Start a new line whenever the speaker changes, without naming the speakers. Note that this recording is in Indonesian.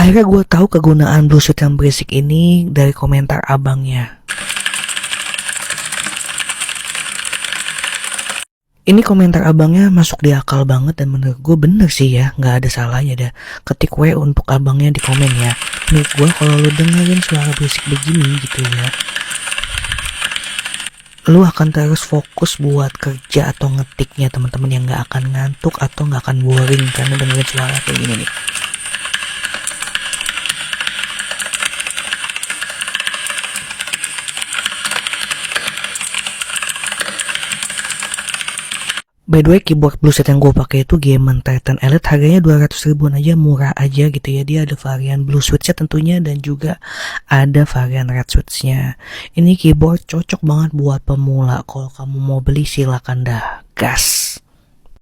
Akhirnya gue tahu kegunaan Bluetooth yang berisik ini dari komentar abangnya. Ini komentar abangnya masuk di akal banget dan menurut gue bener sih ya, nggak ada salahnya dah. Ketik W untuk abangnya di komen ya. Menurut gue kalau lu dengerin suara berisik begini gitu ya, lu akan terus fokus buat kerja atau ngetiknya teman-teman, yang nggak akan ngantuk atau nggak akan boring karena dengerin suara kayak gini nih. By the way, keyboard Bluetooth yang gue pakai itu Geman Titan Elite, harganya 200 ribuan aja, murah aja gitu ya. Dia ada varian blue switch-nya tentunya dan juga ada varian red switch-nya. Ini keyboard cocok banget buat pemula. Kalau kamu mau beli silakan dah, gas.